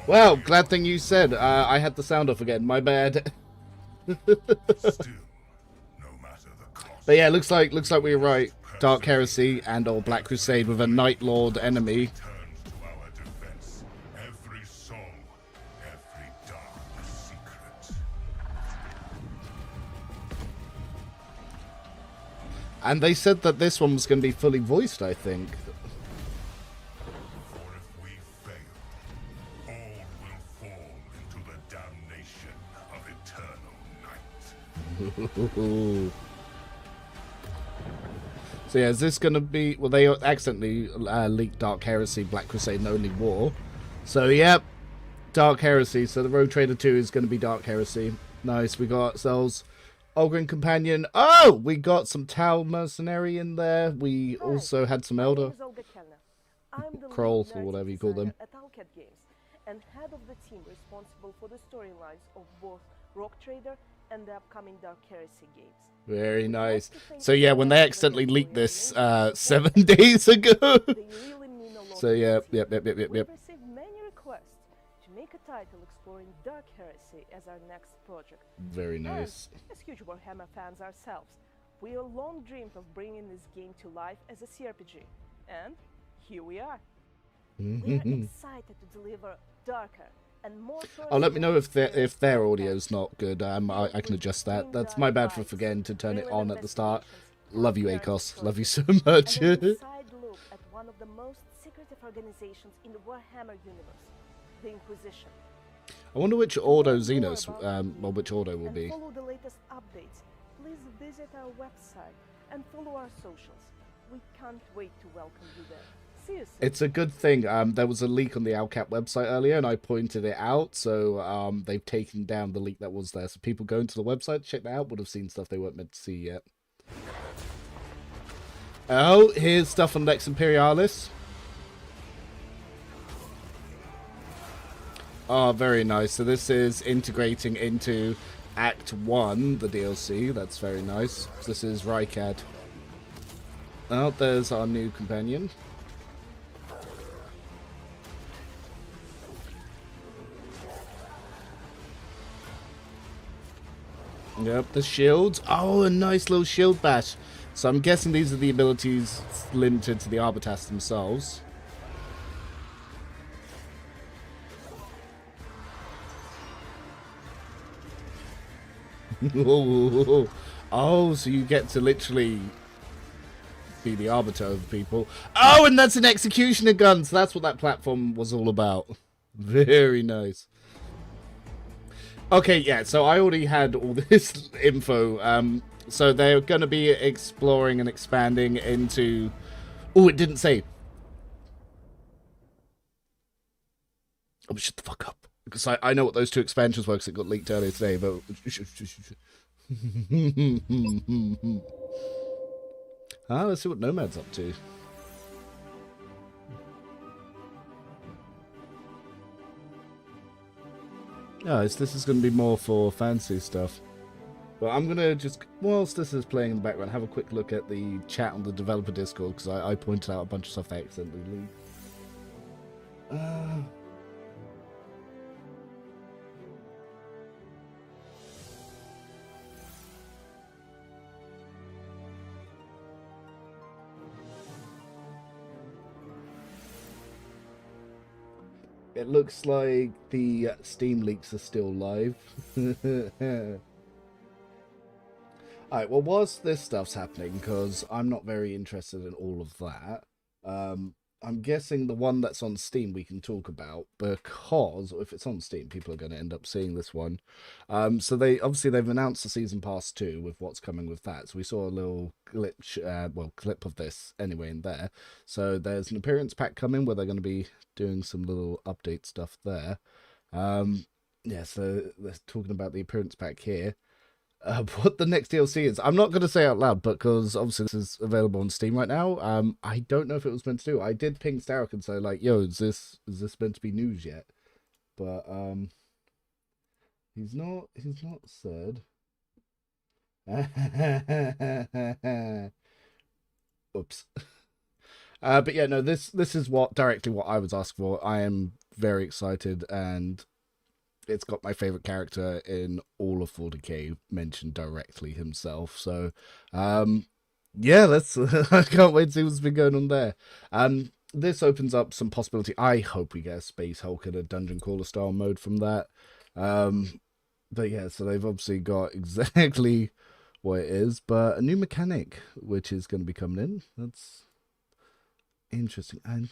Well, glad thing you said. I had the sound off again. My bad. Still, no matter the But cost, yeah, looks like we were we right. must Dark Heresy persevere. and or Black Every Crusade with a brave Night Lord warrior enemy. turns to our defense. Every soul, every dark secret. And they said that this one was going to be fully voiced, I think. For if we fail, all will fall into the damnation of eternal night. So yeah, is this going to be... Well, they accidentally leaked Dark Heresy, Black Crusade, and Only War. So, yep, Dark Heresy. So the Rogue Trader 2 is going to be Dark Heresy. Nice, we got ourselves Ogren Companion. Oh, we got some Tau Mercenary in there. We Hi, also had some my name Elder is Olga Kellner. I'm the lead Krolls, or narrative whatever you call them. designer at Alcat Games and head of the team responsible for the storylines of both Rock Trader and the upcoming Dark Heresy games. Very We'd nice. like to thank So yeah, when they everyone accidentally for leaked your this amazing support 7 and days ago. They really mean a lot So to yeah, the team. yep. We've received many requests to make a title exploring Dark Heresy as our next project. Very nice. And, as huge Warhammer fans ourselves, we have long dreamed of bringing this game to life as a CRPG. And here we are. We are excited to deliver darker and more Oh, let me know if experience their for audio's fans. not good. I can adjust that. That's my Grim bad dark for vibes, forgetting to turn it on relevant at the start. destinations, Love you, character Akos. Love you choices, so much. and an inside look at one of the most secretive organizations in the Warhammer universe, the Inquisition. I wonder which To Ordo learn more Xenos, about our well, team which Ordo will and be. follow the latest updates, please visit our website and follow our socials. We can't wait to welcome you there. See you soon. It's a good thing. There was a leak on the Alcat website earlier, and I pointed it out. So they've taken down the leak that was there. So people going to the website to check that out would have seen stuff they weren't meant to see yet. Oh, here's stuff on Lex Imperialis. Oh, very nice. So this is integrating into Act 1, the DLC. That's very nice. This is Rykad. Oh, there's our new companion. Yep, the shields. Oh, a nice little shield bash. So I'm guessing these are the abilities limited to the Arbiters themselves. Oh, so you get to literally be the arbiter of people. Oh, and that's an executioner gun. So that's what that platform was all about. Very nice. Okay, yeah, so I already had all this info. So they're going to be exploring and expanding into... Oh, it didn't say. Oh, shut the fuck up. Because I know what those two expansions were because it got leaked earlier today, but... let's see what Nomad's up to. Oh, this is going to be more for fancy stuff. But I'm going to just, whilst this is playing in the background, have a quick look at the chat on the developer Discord, because I pointed out a bunch of stuff they accidentally leaked. It looks like the Steam leaks are still live. Alright, well, whilst this stuff's happening, because I'm not very interested in all of that, I'm guessing the one that's on Steam we can talk about, because if it's on Steam, people are going to end up seeing this one. So they've announced the Season Pass 2 with what's coming with that. So we saw a little glitch, clip of this anyway in there. So there's an appearance pack coming where they're going to be doing some little update stuff there. Yeah, so they're talking about the appearance pack here. What the next DLC is, I'm not going to say out loud, but because obviously this is available on Steam right now. I don't know if it was meant to do. I did ping Starrick and say like, "Yo, is this meant to be news yet?" But he's not said. Oops. But yeah, no, this is directly what I was asking for. I am very excited, and it's got my favorite character in all of 40k mentioned directly himself. So, yeah, let's. I can't wait to see what's been going on there. This opens up some possibility. I hope we get a Space Hulk in a Dungeon Crawler style mode from that. But yeah, so they've obviously got exactly what it is, but a new mechanic which is going to be coming in. That's interesting. And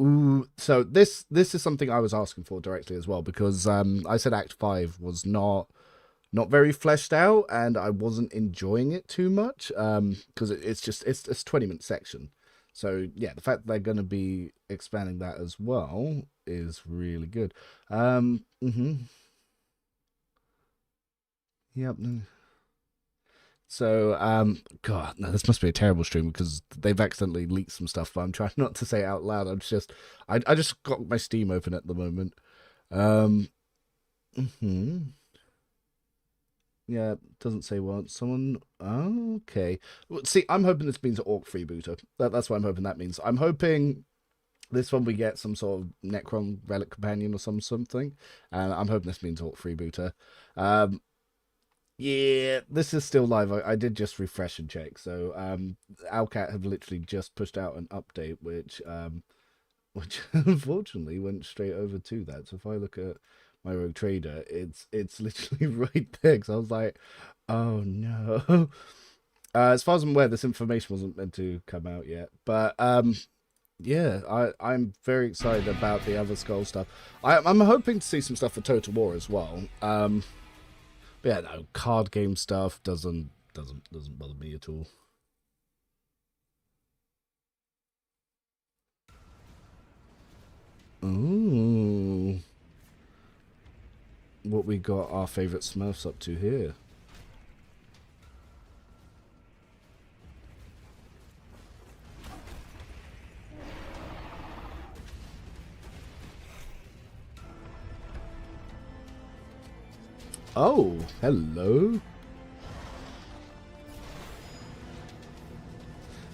ooh, so this is something I was asking for directly as well, because I said Act 5 was not very fleshed out, and I wasn't enjoying it too much, because it's a 20-minute section. So yeah, the fact that they're going to be expanding that as well is really good. Yep. So, God, no, this must be a terrible stream because they've accidentally leaked some stuff, but I'm trying not to say it out loud. I just got my Steam open at the moment. Yeah, doesn't say what. Someone, oh, okay. Well, see, I'm hoping this means an Orc freebooter. That's what I'm hoping that means. I'm hoping this one we get some sort of Necron Relic Companion or something, and I'm hoping this means Orc freebooter. Yeah, this is still live. I did just refresh and check. So Alcat have literally just pushed out an update, which unfortunately went straight over to that. So if I look at my Rogue Trader, it's literally right there. Because I was like, oh no. As far as I'm aware, this information wasn't meant to come out yet. But yeah, I'm very excited about the other Skull stuff. I'm hoping to see some stuff for Total War as well. But yeah, no, card game stuff doesn't bother me at all. Ooh. What we got our favourite Smurfs up to here. Oh, hello.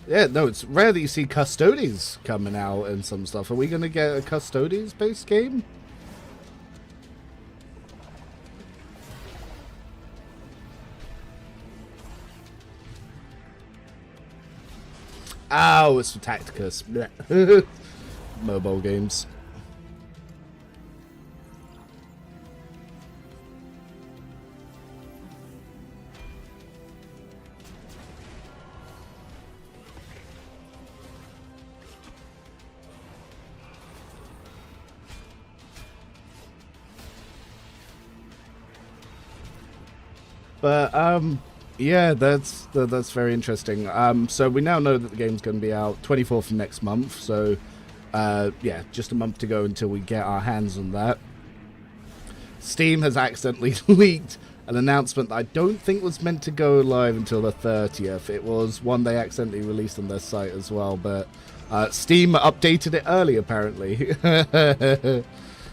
Yeah, no, it's rare that you see Custodians coming out and some stuff. Are we going to get a Custodians-based game? Oh, it's for Tacticus. Mobile games. But yeah, that's very interesting. So we now know that the game's going to be out 24th of next month. So yeah, just a month to go until we get our hands on that. Steam has accidentally leaked an announcement that I don't think was meant to go live until the 30th. It was one they accidentally released on their site as well, but Steam updated it early apparently.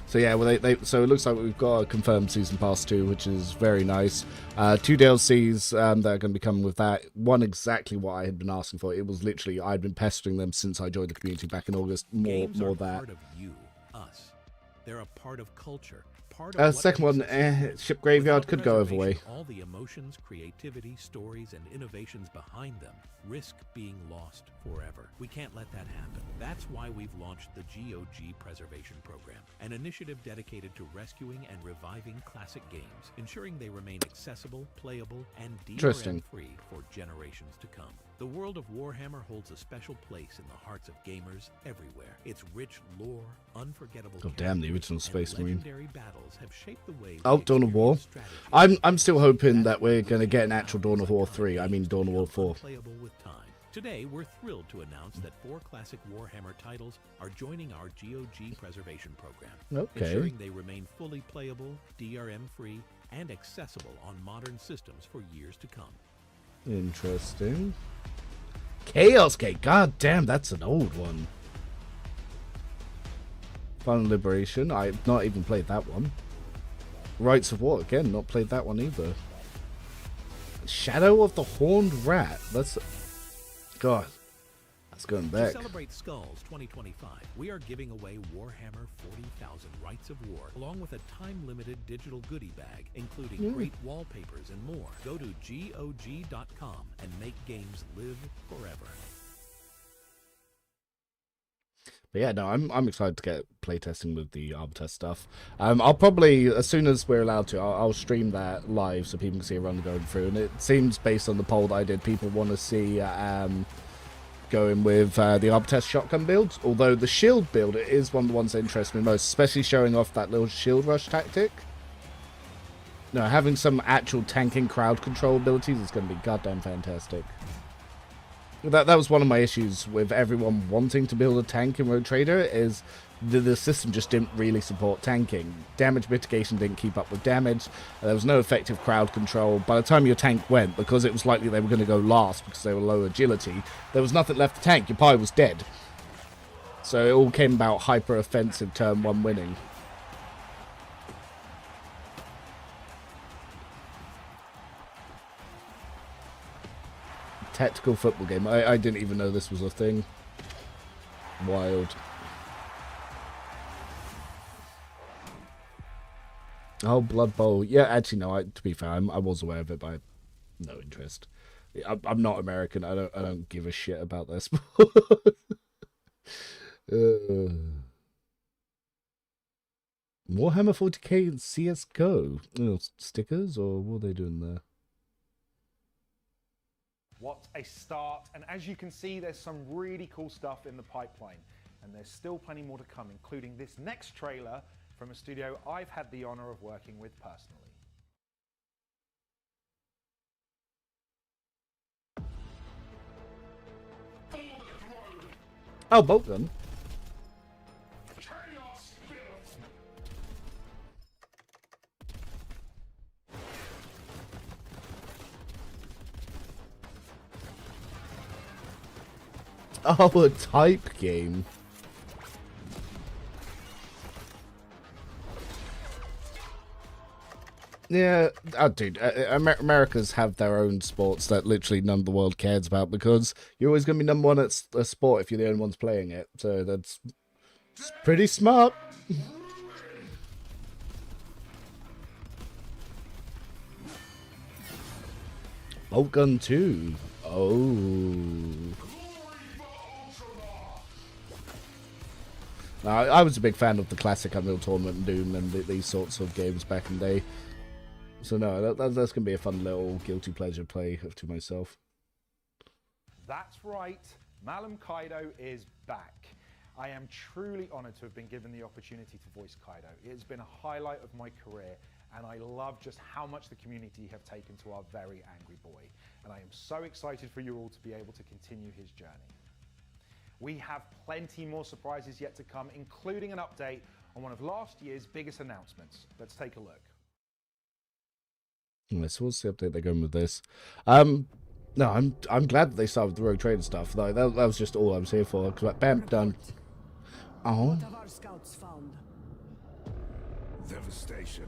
So yeah, well, so it looks like we've got a confirmed Season Pass 2, which is very nice. 2 DLCs that are going to be coming with that. One exactly what I had been asking for. It was literally, I'd been pestering them since I joined the community back in August. More that. Part of you, us. They're a part of culture. Second one, Ship Graveyard could go either way. All the emotions, creativity, stories, and innovations behind them risk being lost forever. We can't let that happen. That's why we've launched the GOG Preservation Program, an initiative dedicated to rescuing and reviving classic games, ensuring they remain accessible, playable, and DRM-free for generations to come. The world of Warhammer holds a special place in the hearts of gamers everywhere. Its rich lore, unforgettable damn, the original Space Marine. Legendary battles have shaped the way Oh, Dawn of War. I'm still hoping that we're going to get an actual Dawn of War 3. I mean Dawn of War 4. Playable with time. Today, we're thrilled to announce that 4 classic Warhammer titles are joining our GOG Preservation Program, ensuring they remain fully playable, DRM-free, and accessible on modern systems for years to come. Interesting. Chaos Gate, god damn, that's an old one. Final Liberation, I've not even played that one. Rights of War, again, not played that one either. Shadow of the Horned Rat, that's... God. It's going To back. celebrate Skulls 2025, we are giving away Warhammer 40,000 Rights of War, along with a time-limited digital goodie bag, including great wallpapers and more. Go to GOG.com and make games live forever. But yeah, no, I'm excited to get playtesting with the Arbiter stuff. I'll probably, as soon as we're allowed to, I'll stream that live so people can see a run going through. And it seems, based on the poll that I did, people want to see going with the Arbiter shotgun build. Although the shield build is one of the ones that interests me most, especially showing off that little shield rush tactic. No, having some actual tanking crowd control abilities is going to be goddamn fantastic. That was one of my issues with everyone wanting to build a tank in Rogue Trader, is the system just didn't really support tanking. Damage mitigation didn't keep up with damage. There was no effective crowd control. By the time your tank went, because it was likely they were going to go last because they were low agility, there was nothing left to tank. Your pie was dead. So it all came about hyper-offensive turn 1 winning. Tactical football game. I didn't even know this was a thing. Wild. Oh, Blood Bowl. Yeah, actually, no. To be fair, I was aware of it, but I have no interest. I'm not American. I don't give a shit about their sport. Warhammer 40k and CS:GO. Oh, stickers, or what are they doing there? What a start. And as you can see, there's some really cool stuff in the pipeline. And there's still plenty more to come, including this next trailer from a studio I've had the honor of working with personally. Oh, bolt gun. Oh, a type game. Yeah, oh, dude, Americans have their own sports that literally none of the world cares about, because you're always going to be number one at a sport if you're the only ones playing it. So that's pretty smart. Bolt gun 2. Oh. I was a big fan of the classic Unreal Tournament and Doom and these sorts of games back in the day. So no, that's going to be a fun little guilty pleasure play to myself. That's right, Malum Kaido is back. I am truly honored to have been given the opportunity to voice Kaido. It has been a highlight of my career, and I love just how much the community have taken to our very angry boy. And I am so excited for you all to be able to continue his journey. We have plenty more surprises yet to come, including an update on one of last year's biggest announcements. Let's take a look. So what's the update they're going with this? No, I'm glad that they started with the Rogue Trader stuff, though. That was just all I was here for. Cause like, bam, done. Oh. What have our scouts found? Devastation.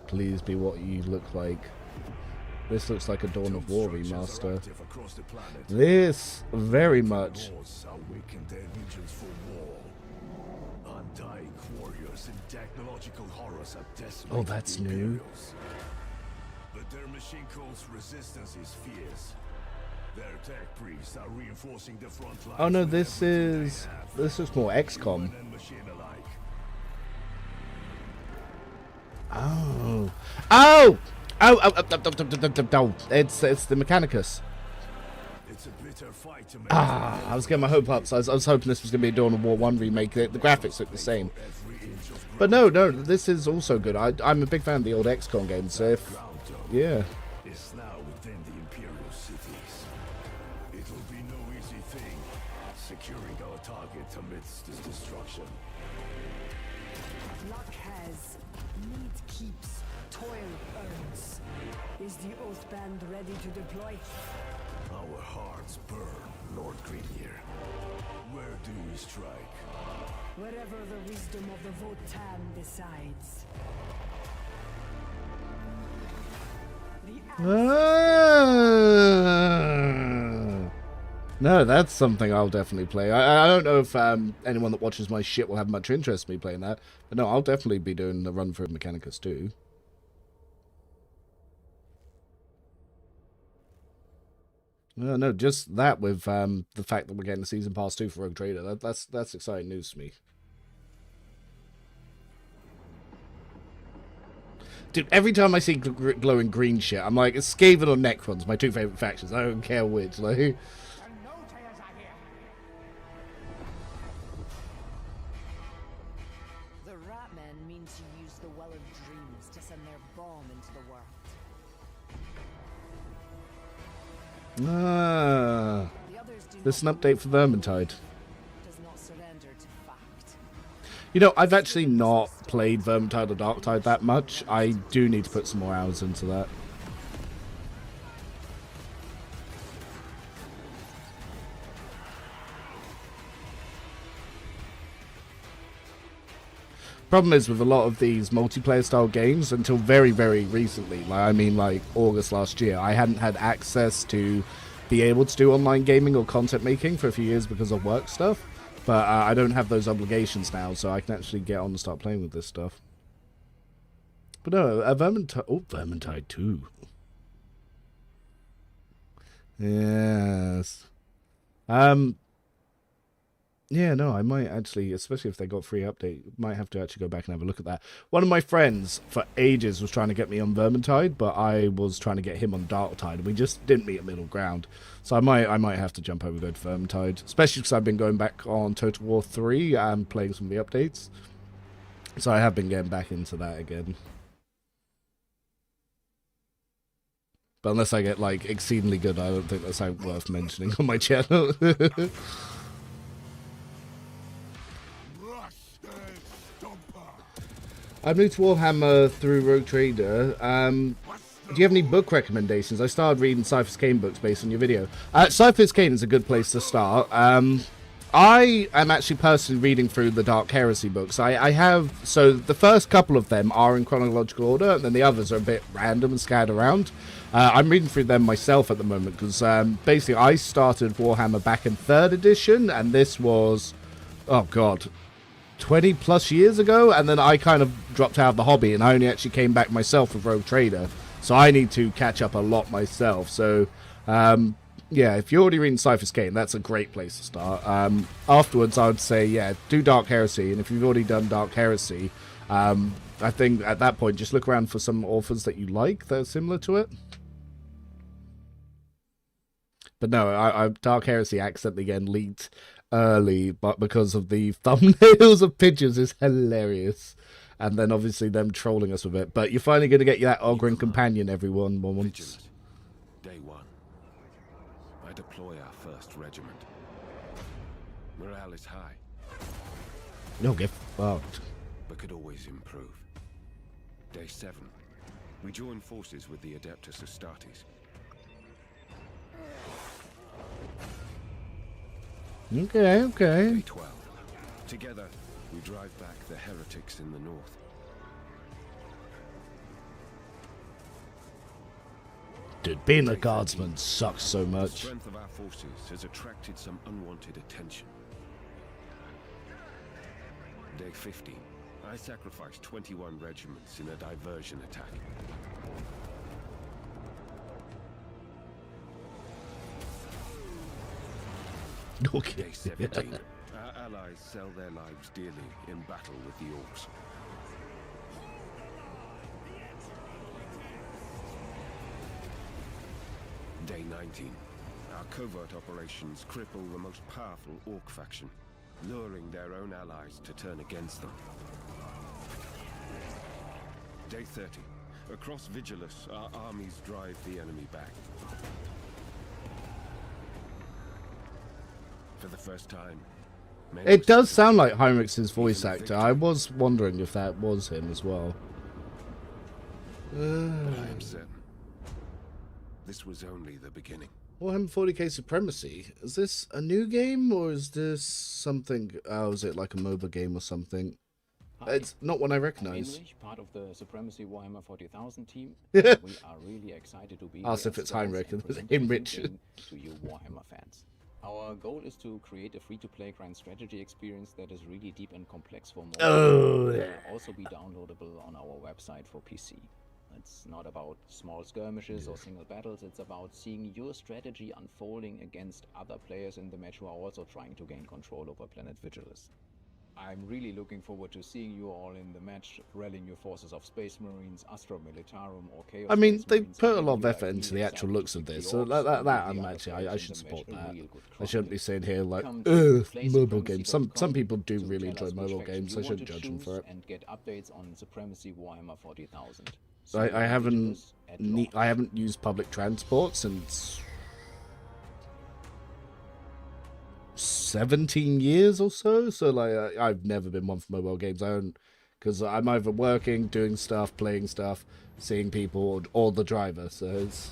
Please be what you look like. This looks like a Dawn of War remaster. This very much. Undying warriors and technological horrors have decimated. Oh, that's new. But their machine cult's resistance is fierce. Their tech priests are reinforcing the front line. Oh no, this is more XCOM. Oh. Oh! Oh! It's the Mechanicus. It's a bitter fight to make. I was getting my hope up, so I was hoping this was going to be a Dawn of War 1 remake. The graphics look the same. But no, this is also good. I'm a big fan of the old XCOM games, so if... Yeah. Is now within the Imperial cities. It will be no easy thing securing our target amidst this destruction. Luck has, need keeps, toil earns. Is the Oath Band ready to deploy? Our hearts burn, Lord Greenyear. Where do we strike? Wherever the wisdom of the Votan decides. No, that's something I'll definitely play. I don't know if anyone that watches my shit will have much interest in me playing that, but no, I'll definitely be doing the run through Mechanicus too. No, just that with the fact that we're getting the season pass 2 for Rogue Trader. That's exciting news to me. Dude, every time I see glowing green shit, I'm like, it's Skaven or Necrons, my two favorite factions. I don't care which. Like, The Ratmen mean to use the Well of Dreams to send their bomb into the world. The others do this is not an update for Vermintide. does not surrender to fact. You know, I've actually not played Vermintide or Darktide that much. I do need to put some more hours into that. Problem is with a lot of these multiplayer style games, until very, very recently, like August last year, I hadn't had access to be able to do online gaming or content making for a few years because of work stuff. But I don't have those obligations now, so I can actually get on and start playing with this stuff. But no, Vermintide... Oh, Vermintide 2. Yes. Yeah, no, I might actually, especially if they got free update, might have to actually go back and have a look at that. One of my friends, for ages, was trying to get me on Vermintide, but I was trying to get him on Darktide, and we just didn't meet a middle ground. So I might have to jump over and go to Vermintide, especially because I've been going back on Total War 3 and playing some of the updates. So I have been getting back into that again. But unless I get, like, exceedingly good, I don't think that's worth mentioning on my channel. I'm new to Warhammer through Rogue Trader. Do you have any book recommendations? I started reading Cypher's Kane books based on your video. Cypher's Kane is a good place to start. I am actually personally reading through the Dark Heresy books. I have... So the first couple of them are in chronological order, and then the others are a bit random and scattered around. I'm reading through them myself at the moment, because basically I started Warhammer back in 3rd edition, and this was... Oh, God... 20 plus years ago, and then I kind of dropped out of the hobby, and I only actually came back myself with Rogue Trader, so I need to catch up a lot myself. So yeah, if you're already reading Cypher's Kane, that's a great place to start. Afterwards, I would say, yeah, do Dark Heresy, and if you've already done Dark Heresy, I think at that point, just look around for some authors that you like that are similar to it. But no, Dark Heresy accidentally again leaked early, but because of the thumbnails of pictures is hilarious, and then obviously them trolling us with it. But you're finally going to get that Ogren companion, everyone. Once. Day 1. I deploy our 1st regiment. Morale is high, No, get fucked. but could always improve. Day 7. We join forces with the Adeptus Astartes. Okay. Day 12. Together, we drive back the heretics in the north. Dude, being a guardsman sucks so The much. strength of our forces has attracted some unwanted attention. Day 15. I sacrificed 21 regiments in a diversion attack. Okay. Day 17. Our allies sell their lives dearly in battle with the orcs. Day 19. Our covert operations cripple the most powerful orc faction, luring their own allies to turn against them. Day 30. Across Vigilus, our armies drive the enemy back. For the first time, It does sound like Heinrich's voice actor. I was wondering if that was him as well. but I am certain this was only the beginning. Warhammer 40k Supremacy. Is this a new game or is this something? Oh, is it like a MOBA game or something? It's not one I recognize. Heinrich, part of the Supremacy Warhammer 40,000 team. Yeah. We are really excited to be Ask here if at it's Skulls Heinrich and and it's present Heinrich. something to you Warhammer fans. Our goal is to create a free-to-play grand strategy experience that is really deep and complex for mobile. Oh, It yeah. will also be downloadable on our website for PC. It's not about small skirmishes or single battles, it's about seeing your strategy unfolding against other players in the match who are also trying to gain control over Planet Vigilus. I'm really looking forward to seeing you all in the match, rallying your forces of Space Marines, Astra Militarum, or Chaos. I mean, Space they Marines, put and a lot maybe of you effort like into me, the actual excited looks to of keep this, the so orcs, that and give I'm the other actually, players I in should the support match a that. real good I shouldn't be crawl. saying here like, Come to play mobile games. Some supremacy.com people do to really tell enjoy us which mobile faction games, you so I want shouldn't to judge them choose for it. and get updates on Supremacy Warhammer 40,000. I haven't Vigilus at launch. I haven't used public transport since 17 years or so. So like I've never been one for mobile games. I don't, because I'm either working, doing stuff, playing stuff, seeing people, or the driver. So it's.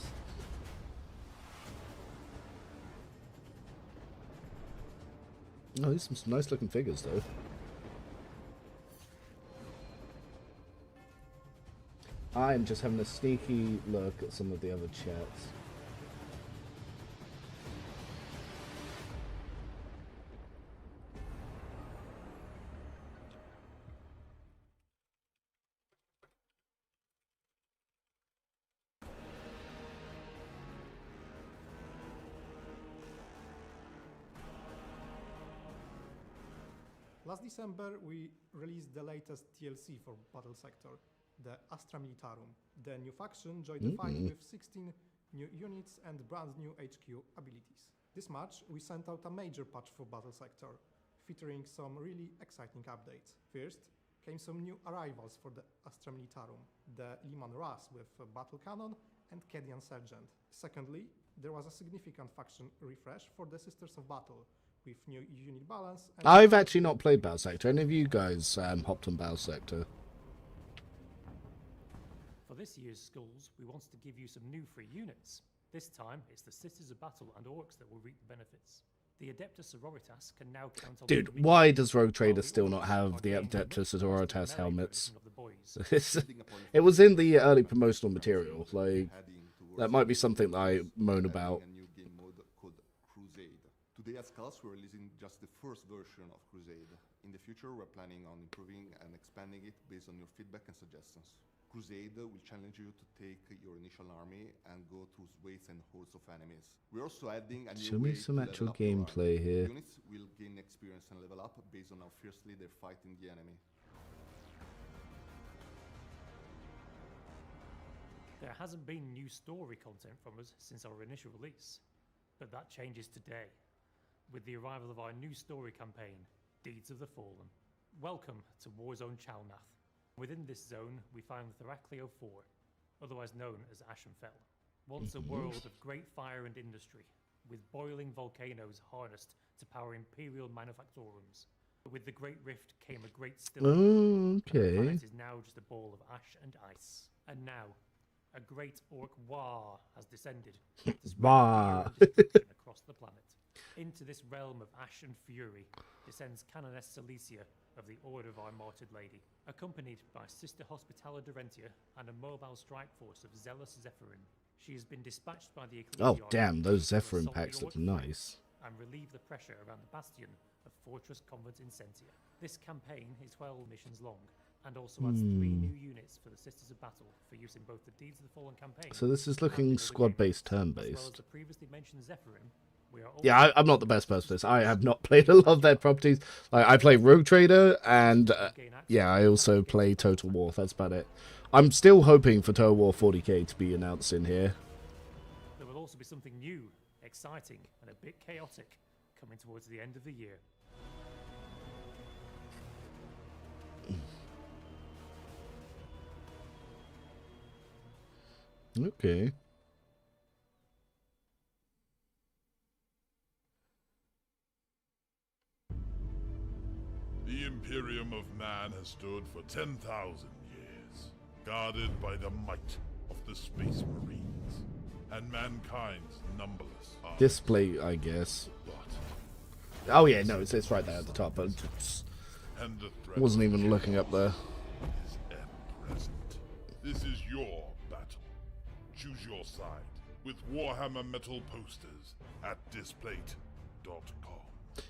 Oh, these are some nice looking figures though. I'm just having a sneaky look at some of the other chats. Last December, we released the latest DLC for Battle Sector, the Astra Militarum. The new faction joined the fight with 16 new units and brand new HQ abilities. This March, we sent out a major patch for Battle Sector, featuring some really exciting updates. First, came some new arrivals for the Astra Militarum, the Liman Ras with a battle cannon and Kedian Sergeant. Secondly, there was a significant faction refresh for the Sisters of Battle, with new unit balance. And I've actually not played Battle Sector. Any of you guys hopped on Battle Sector? For this year's Skulls, we wanted to give you some new free units. This time, it's the Sisters of Battle and Orcs that will reap the benefits. The Adeptus Sororitas can now count on... Dude, why does Rogue Trader still not have the Adeptus Sororitas helmets? It was in the early promotional material. Like, that might be something that I moan about. Today at Skulls, we're releasing just the first version of Crusade. In the future, we're planning on improving and expanding it based on your feedback and suggestions. Crusade will challenge you to take your initial army and go through waves and hordes of enemies. We're also adding a new Show me way some to actual level up your gameplay army. here. Units will gain experience and level up based on how fiercely they're fighting the enemy. There hasn't been new story content from us since our initial release, but that changes today, with the arrival of our new story campaign, Deeds of the Fallen. Welcome to Warzone Chalnath. Within this zone, we found Theracleo 4, otherwise known as Ashenfell. Once a world of great fire and industry, with boiling volcanoes harnessed to power imperial manufactorums. But with the Great Rift came a great stillness. Oh, The okay. planet is now just a ball of ash and ice. And now, a great orc war has descended to spread Wah. fear and destruction across the planet. Into this realm of ash and fury descends Canoness Celicia of the Order of Our Martyred Lady, accompanied by Sister Hospitaller Durentia and a mobile strike force of zealous Zephyrim. She has been dispatched by the Oh, Ecclesiarch damn, those to Zephyrin assault the packs look orc nice. and relieve the pressure around the bastion of Fortress Convent Incentia. This campaign is 12 missions long and also adds 3 new units for the Sisters of Battle for use in both the Deeds of the Fallen campaign. So this is and looking in other squad-based, games. As well as turn-based. the previously mentioned Zephyrim, we are also Yeah, I'm not the best person for this. I have not played a lot of their properties. Like, I play Rogue Trader, and yeah, I also play Total War. That's about it. I'm still hoping for Total War 40k to be announced in here. There will also be something new, exciting, and a bit chaotic coming towards the end of the year. Okay. The Imperium of Man has stood for 10,000 years, guarded by the might of the Space Marines, and mankind's numberless armies. Display, I guess. But Oh yeah, no, it's right there at the top. But and the threat Wasn't of even looking up there. is ever present. This is your battle. Choose your side with Warhammer metal posters at displate.com.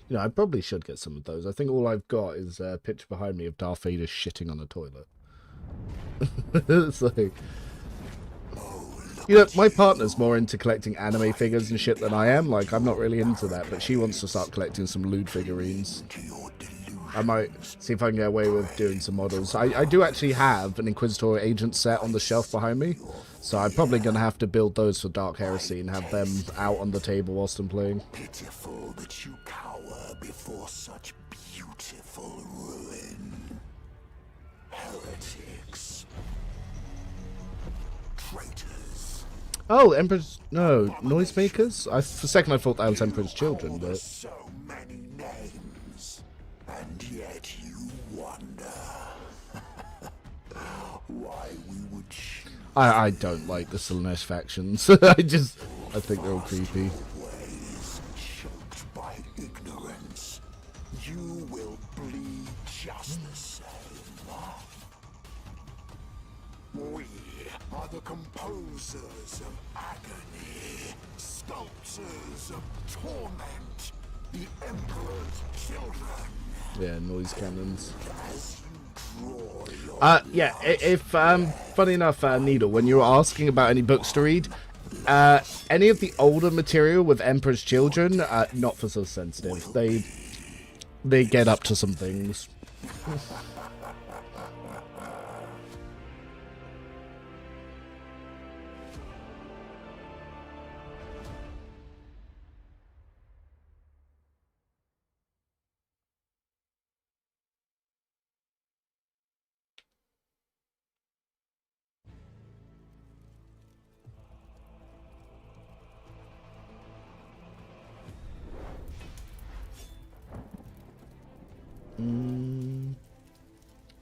You know, I probably should get some of those. I think all I've got is a picture behind me of Darth Vader shitting on a toilet. It's like, you know, my partner's more into collecting anime figures and shit than I am. Like, I'm not really into that, but she wants to start collecting some lewd figurines. I might see if I can get away with doing some models. I do actually have an Inquisitor Agent set on the shelf behind me, so I'm probably going to have to build those for Dark Heresy and have them out on the table whilst I'm playing. Pitiful that you cower before such beautiful ruin. Heretics. Traitors. Oh, Emperor's... No, Noisemakers? For a second I thought that was Emperor's Children, but... So many names, and yet you wonder why we would choose I don't like the Slanesh factions. I think they're all creepy. ways choked by ignorance. You will bleed just the same. We are the composers of agony, sculptors of torment, the Emperor's children. Yeah, noise cannons. As you draw your Yeah, if, funny enough, Needle, when you were asking about any books to read, any of the older material with Emperor's Children, not for so sensitive. They get up to some things.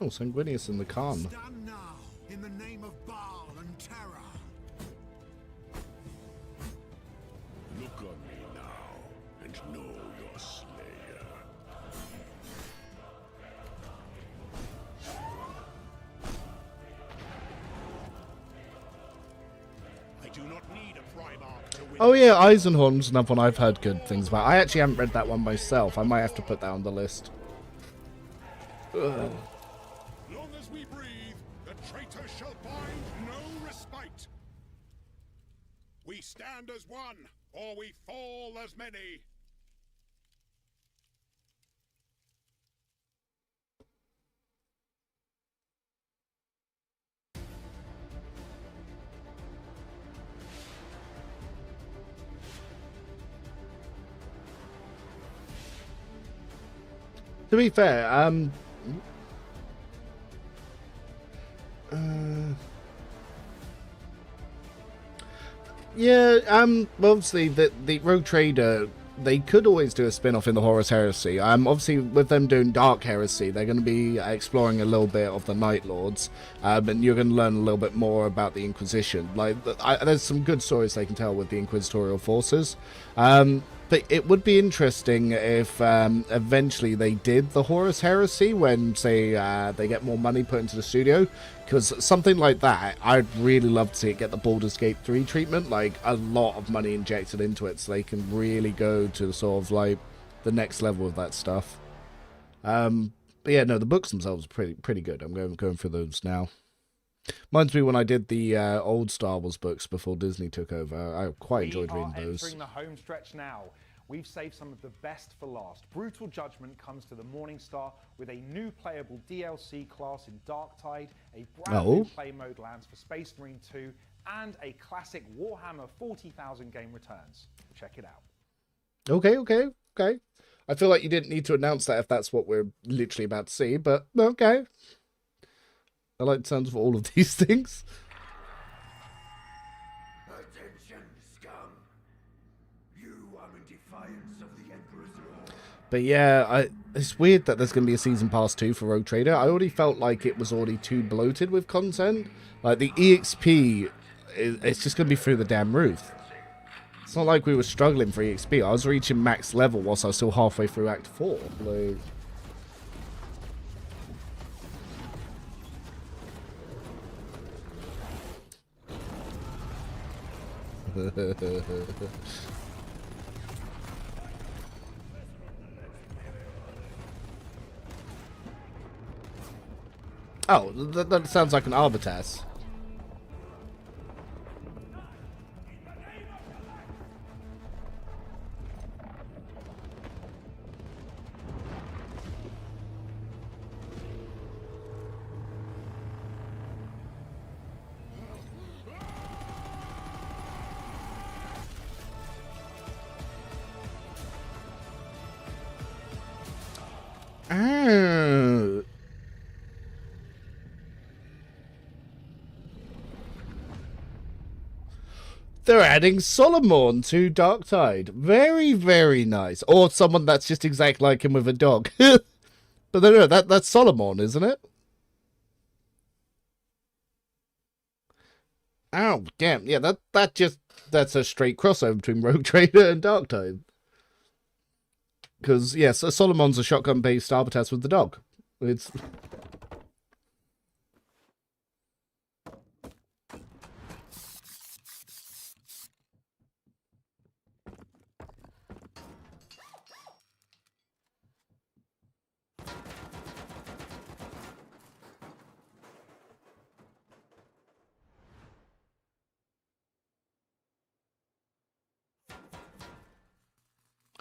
Oh, Sanguinius in the Khan. stand now in the name of Baal and terror. Look on me now and know your slayer. I do not need a Primarch to win. Oh yeah, Eisenhorn's another one I've heard good things about. I actually haven't read that one myself. I might have to put that on the list. Ugh. Long as we breathe, the traitor shall find no respite. We stand as one, or we fall as many. To be fair, yeah, well, obviously the Rogue Trader, they could always do a spin-off in the Horus Heresy. Obviously with them doing Dark Heresy, they're going to be exploring a little bit of the Night Lords, and you're going to learn a little bit more about the Inquisition. Like, there's some good stories they can tell with the Inquisitorial forces. But it would be interesting if eventually they did the Horus Heresy when, say, they get more money put into the studio. Because something like that, I'd really love to see it get the Baldur's Gate 3 treatment. Like, a lot of money injected into it so they can really go to sort of, like, the next level of that stuff. But yeah, no, the books themselves are pretty good. I'm going through those now. Reminds me when I did the old Star Wars books before Disney took over. I quite enjoyed reading those. Entering the home stretch now. We've saved some of the best for last. Brutal Judgment comes to the Morningstar with a new playable DLC class in Darktide, a brand new play mode lands for Space Marine 2, and a classic Warhammer 40,000 game returns. Check it out. Okay. I feel like you didn't need to announce that if that's what we're literally about to see, but okay. I like the sounds of all of these things. Attention, scum. You are in defiance of the Emperor's law. But yeah, it's weird that there's going to be a Season Pass 2 for Rogue Trader. I already felt like it was already too bloated with content. Like, the EXP, it's just going to be through the damn roof. It's not like we were struggling for EXP. I was reaching max level whilst I was still halfway through Act 4. Like... Oh, that sounds like an Arbitas. Oh. They're adding Solomon to Darktide. Very, very nice. Or someone that's just exactly like him with a dog. But no, that's Solomon, isn't it? Oh, damn. Yeah, that's a straight crossover between Rogue Trader and Darktide. Because, yes, Solomon's a shotgun-based Arbitas with the dog. It's...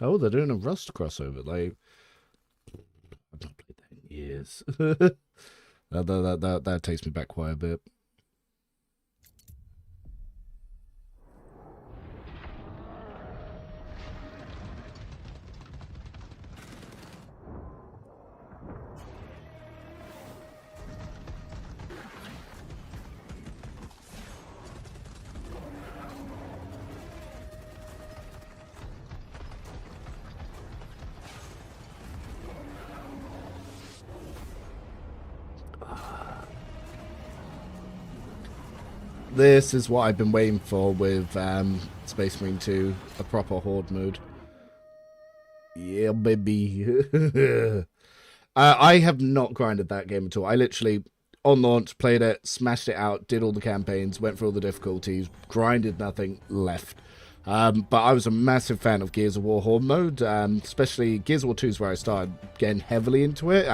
Oh, they're doing a Rust crossover. Like, I've not played that in years. that takes me back quite a bit. This is what I've been waiting for with Space Marine 2, a proper Horde mode. Yeah, baby. I have not grinded that game at all. I literally, on launch, played it, smashed it out, did all the campaigns, went through all the difficulties, grinded nothing, left. But I was a massive fan of Gears of War Horde mode, especially Gears of War 2 is where I started getting heavily into it.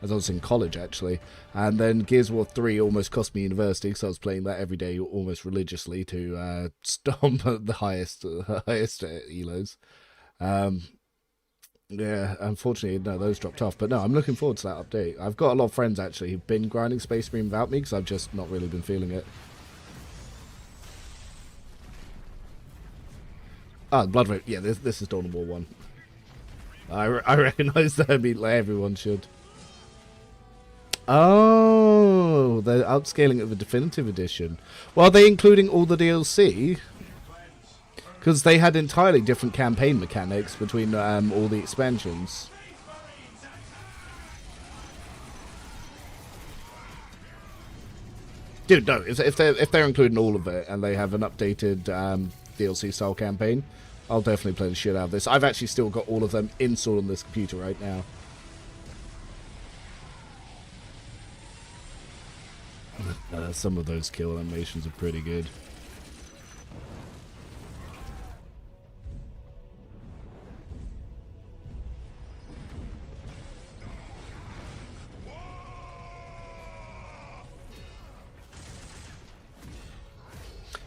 As I was in college, actually. And then Gears of War 3 almost cost me university, because I was playing that every day almost religiously to stomp at the highest elos. Yeah, unfortunately, no, those dropped off. But no, I'm looking forward to that update. I've got a lot of friends, actually, who've been grinding Space Marine without me, because I've just not really been feeling it. Ah, Blood Raven. Yeah, this is Dawn of War 1. I recognise that. I mean, like, everyone should. Oh, they're upscaling of the definitive edition. Well, are they including all the DLC? Because they had entirely different campaign mechanics between all the expansions. Dude, no. If they're including all of it and they have an updated DLC style campaign, I'll definitely play the shit out of this. I've actually still got all of them installed on this computer right now. Some of those kill animations are pretty good.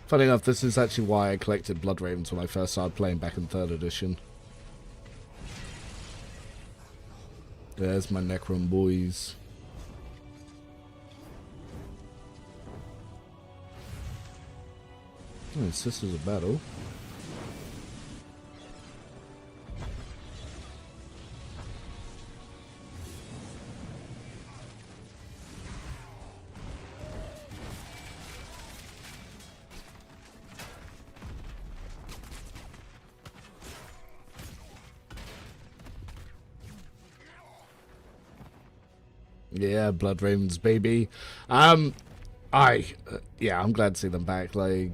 Funny enough, this is actually why I collected Blood Ravens when I first started playing back in 3rd edition. There's my Necron boys. Oh, Sisters of Battle. Yeah, Blood Ravens, baby. Yeah, I'm glad to see them back. Like,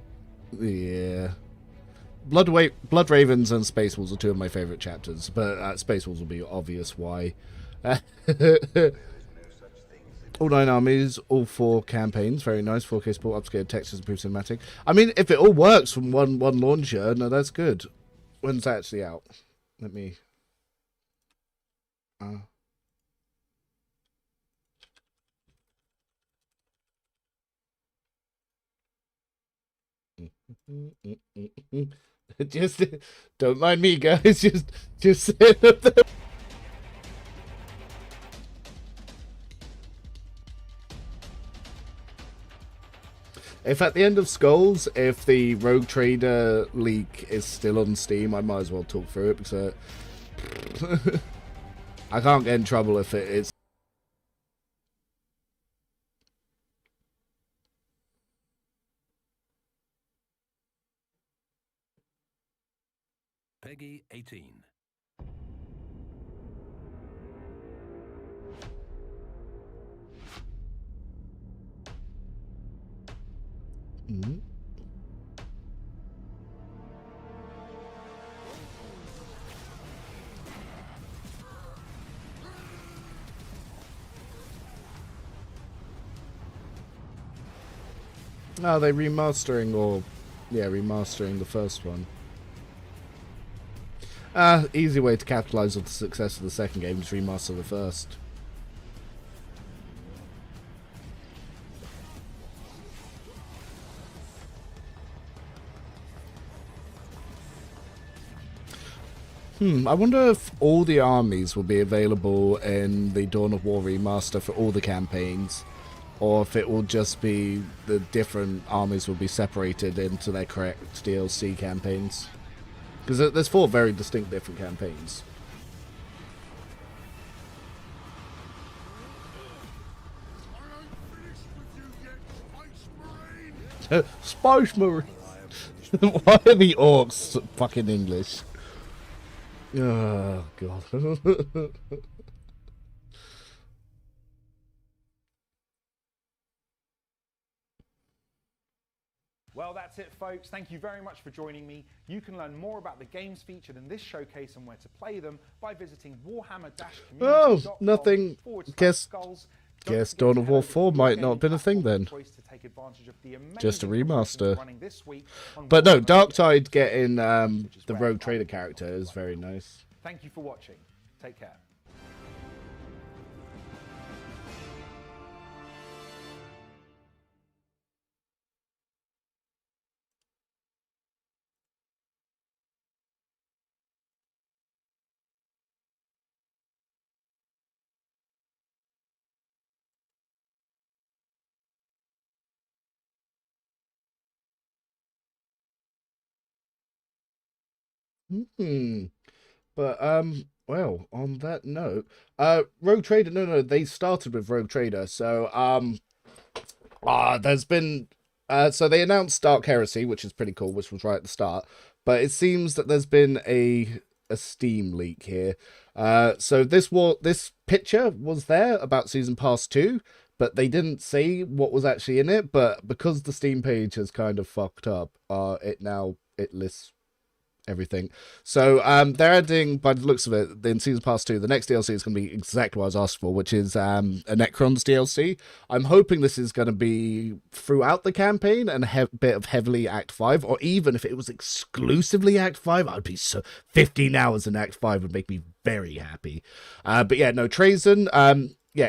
yeah. Blood Ravens and Space Wolves are two of my favourite chapters, but Space Wolves will be obvious why. All 9 armies, all 4 campaigns. Very nice. 4K support, upscaled textures, improved cinematic. I mean, if it all works from one launcher, no, that's good. When's that actually out? Let me... Just don't mind me, guys. Just sit up there. If at the end of Skulls, if the Rogue Trader leak is still on Steam, I might as well talk through it because I can't get in trouble if it is. Peggy 18. Mm-hmm. Oh, they're remastering remastering the first one. Easy way to capitalize on the success of the second game, just remaster the first. I wonder if all the armies will be available in the Dawn of War remaster for all the campaigns, or if it will just be the different armies will be separated into their correct DLC campaigns. Because there's 4 very distinct different campaigns. Spice Marine! Why are the orcs fucking English? Oh, God. Well, that's it, folks. Thank you very much for joining me. You can learn more about the games featured in this showcase and where to play them by visiting warhammer-community.com. Oh, nothing. Guess Dawn of War 4 might not have been a thing then. Just a remaster. But no, Darktide getting the Rogue Trader character is very nice. Thank you for watching. Take care. But well, on that note, Rogue Trader. No, they started with Rogue Trader. So there's been so they announced Dark Heresy, which is pretty cool, which was right at the start. But it seems that there's been a Steam leak here. So this picture was there about Season Pass 2, but they didn't say what was actually in it. But because the Steam page has kind of fucked up, it lists everything. So they're adding, by the looks of it, in Season Pass 2, the next DLC is going to be exactly what I was asked for, which is a Necrons DLC. I'm hoping this is going to be throughout the campaign and a bit of heavily Act 5, or even if it was exclusively Act 5, I'd be 15 hours in Act 5 would make me very happy. But yeah, no, Trazen,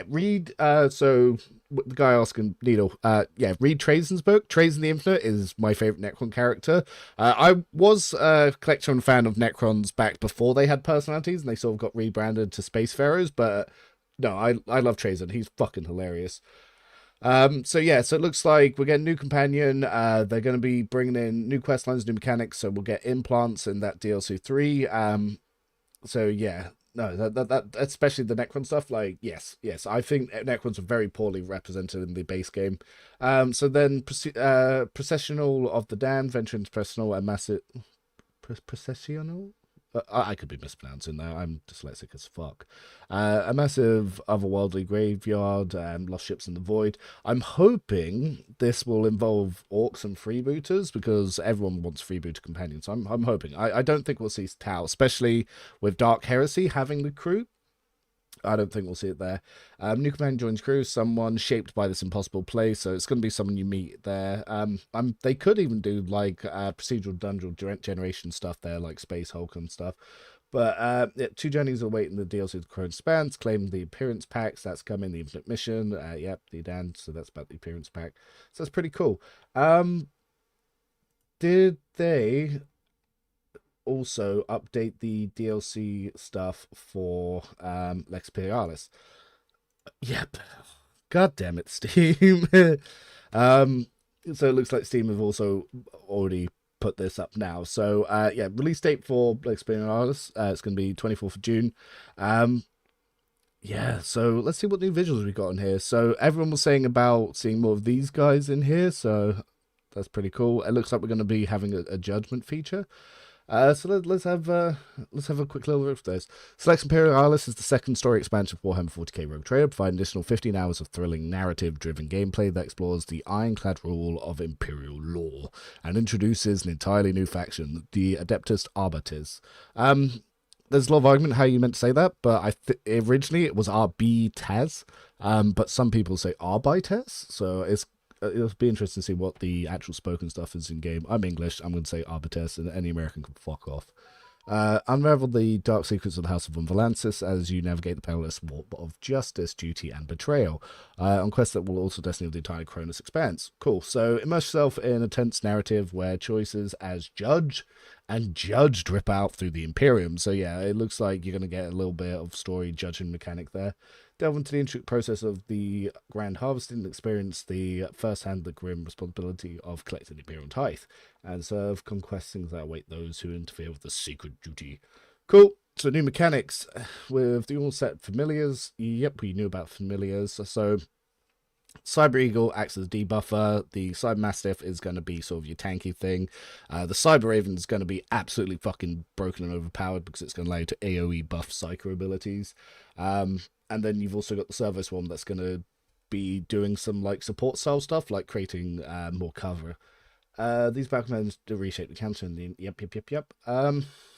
read, so the guy asking Needle, read Trazen's book. Trazen the Infinite is my favorite Necron character. I was a collector and fan of Necrons back before they had personalities and they sort of got rebranded to Spacefarers, but no, I love Trazen. He's fucking hilarious. So it looks like we're getting new companion. They're going to be bringing in new quest lines, new mechanics, so we'll get implants in that DLC 3. No, that especially the Necron stuff, like, yes, I think Necrons are very poorly represented in the base game. So then, Processional of the Damned, Venture into Processional, and Massive... Processional? I could be mispronouncing that, I'm dyslexic as fuck. A massive otherworldly graveyard, lost ships in the void. I'm hoping this will involve orcs and freebooters, because everyone wants freebooter companions. I'm hoping. I don't think we'll see Tau, especially with Dark Heresy having the crew. I don't think we'll see it there. New companion joins crew, someone shaped by this impossible place, so it's going to be someone you meet there. They could even do like procedural dungeon generation stuff there, like Space Hulk and stuff. But yeah, 2 journeys await in the DLC of the Crone Spans, claim the appearance packs, that's coming, the Infinite Mission, yep, the Dan, so that's about the appearance pack. So that's pretty cool. Did they also update the DLC stuff for Lex Imperialis? Yep. God damn it, Steam. So it looks like Steam have also already put this up now. So yeah, release date for Lex Imperialis, it's going to be 24th of June. Yeah, so let's see what new visuals we got in here. So everyone was saying about seeing more of these guys in here, so that's pretty cool. It looks like we're going to be having a judgment feature. So let's have a quick little look at this. Lex Imperialis is the second story expansion for Warhammer 40k Rogue Trader, providing additional 15 hours of thrilling narrative-driven gameplay that explores the ironclad rule of Imperial law and introduces an entirely new faction, the Adeptus Arbites. There's a lot of argument how you meant to say that, but originally it was Arbites, but some people say Arbites, so it'll be interesting to see what the actual spoken stuff is in game. I'm English. I'm going to say Arbites, and any American can fuck off. Unravel the dark secrets of the House of Valansis as you navigate the perilous warp of justice, duty, and betrayal. On quests that will also destiny of the entire Cronus expanse. Cool. So immerse yourself in a tense narrative where choices as judge and judge drip out through the Imperium. So yeah, it looks like you're going to get a little bit of story judging mechanic there. Delve into the intricate process of the grand harvesting and experience the first-hand the grim responsibility of collecting the Imperial Tithe, and serve conquesting that await those who interfere with the secret duty. Cool. So new mechanics with the all set familiars. Yep, we knew about familiars. So Cyber Eagle acts as debuffer. The Cyber Mastiff is going to be sort of your tanky thing. The Cyber Raven is going to be absolutely fucking broken and overpowered because it's going to allow you to AoE buff Psycho abilities. And then you've also got the Servo Swarm that's going to be doing some like support style stuff, like creating more cover. These battlements to reshape the counter and the yep.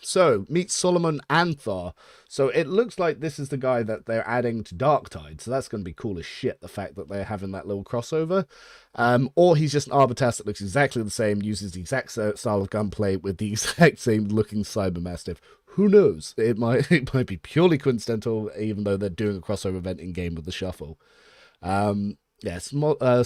So meet Solomon Anthar. So it looks like this is the guy that they're adding to Darktide. So that's going to be cool as shit, the fact that they're having that little crossover. Or he's just an Arbitas that looks exactly the same, uses the exact style of gunplay with the exact same looking Cyber Mastiff. Who knows? It might be purely coincidental, even though they're doing a crossover event in game with the shuffle. Yes,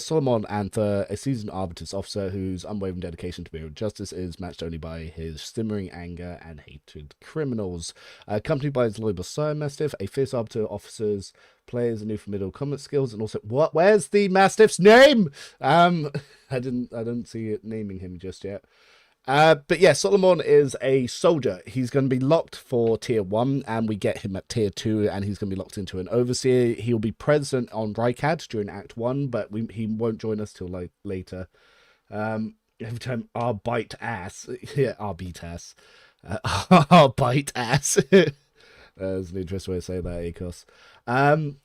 Solomon Anther, a seasoned Arbitus officer whose unwavering dedication to Imperial justice is matched only by his simmering anger and hatred criminals. Accompanied by his loyal Cyber Mastiff, a fierce Arbiter offers players a new formidable combat skills, and also where's the Mastiff's name? I didn't see it naming him just yet. But yeah, Solomon is a soldier. He's going to be locked for tier 1, and we get him at tier 2, and he's going to be locked into an overseer. He'll be present on Rykad during Act 1, but he won't join us till later. Every time our bite ass. Yeah, our beat ass. Our bite ass. That's an interesting way to say that, Akos.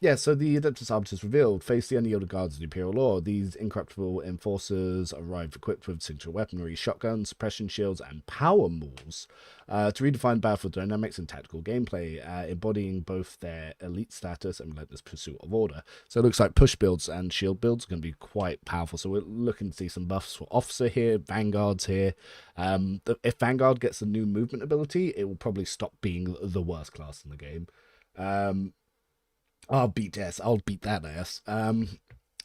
Yeah, so the Adeptus Arbitus revealed. Face the unyielding guards of the Imperial Law. These incorruptible enforcers arrive equipped with signature weaponry, shotguns, suppression shields, and power mauls to redefine battlefield dynamics and tactical gameplay, embodying both their elite status and relentless pursuit of order. So it looks like push builds and shield builds are going to be quite powerful. So we're looking to see some buffs for Officer here, Vanguards here. If Vanguard gets a new movement ability, it will probably stop being the worst class in the game. I'll beat that ass.